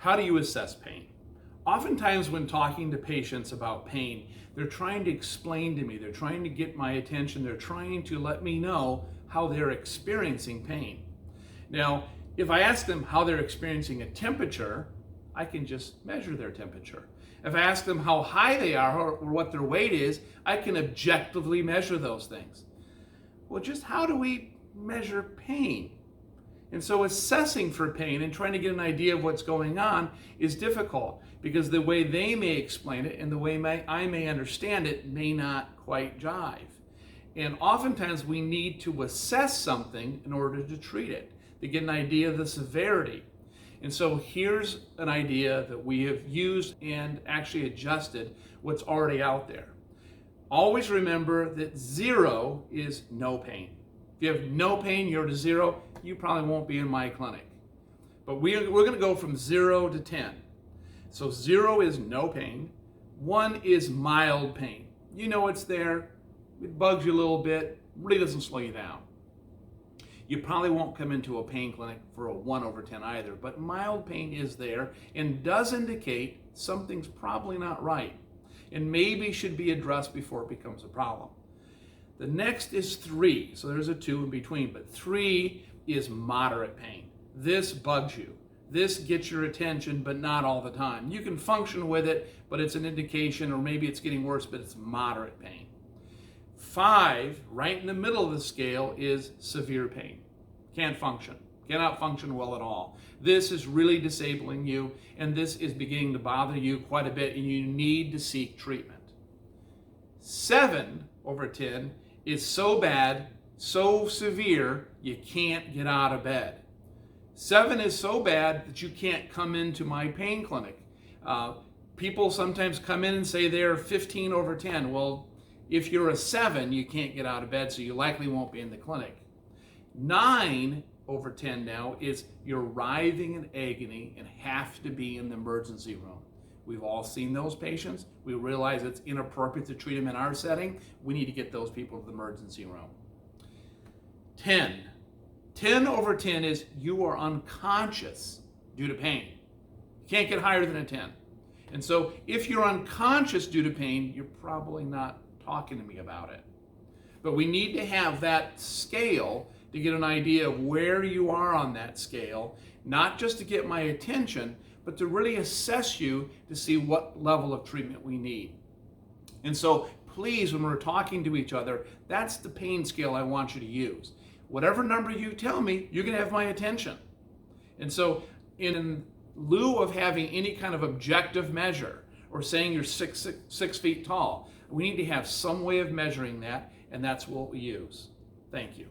How do you assess pain? Oftentimes when talking to patients about pain, they're trying to explain to me, they're trying to get my attention, they're trying to let me know how they're experiencing pain. Now, if I ask them how they're experiencing a temperature, I can just measure their temperature. If I ask them how high they are or what their weight is, I can objectively measure those things. Well, just how do we measure pain? And so assessing for pain and trying to get an idea of what's going on is difficult because the way they may explain it and the way I may understand it may not quite jive. And oftentimes we need to assess something in order to treat it, to get an idea of the severity. And so here's an idea that we have used and actually adjusted what's already out there. Always remember that 0 is no pain. If you have no pain, you're to 0, you probably won't be in my clinic. But we're going to go from 0 to 10. So 0 is no pain. 1 is mild pain. You know it's there. It bugs you a little bit. Really doesn't slow you down. You probably won't come into a pain clinic for a 1 over 10 either. But mild pain is there and does indicate something's probably not right and maybe should be addressed before it becomes a problem. The next is 3, so there's a 2 in between, but 3 is moderate pain. This bugs you. This gets your attention, but not all the time. You can function with it, but it's an indication, or maybe it's getting worse, but it's moderate pain. 5, right in the middle of the scale, is severe pain. Can't function. Cannot function well at all. This is really disabling you, and this is beginning to bother you quite a bit, and you need to seek treatment. 7 over 10 is so bad, so severe, you can't get out of bed. 7 is so bad that you can't come into my pain clinic. People sometimes come in and say they're 15 over 10. Well, if you're a 7, you can't get out of bed, so you likely won't be in the clinic. 9 over 10 now is you're writhing in agony and have to be in the emergency room. We've all seen those patients. We realize it's inappropriate to treat them in our setting. We need to get those people to the emergency room. 10. 10 over 10 is you are unconscious due to pain. You can't get higher than a 10. And so if you're unconscious due to pain, you're probably not talking to me about it. But we need to have that scale to get an idea of where you are on that scale, not just to get my attention, but to really assess you to see what level of treatment we need. And so please, when we're talking to each other, that's the pain scale I want you to use. Whatever number you tell me, you're going to have my attention. And so in lieu of having any kind of objective measure or saying you're 6 feet tall, we need to have some way of measuring that, and that's what we use. Thank you.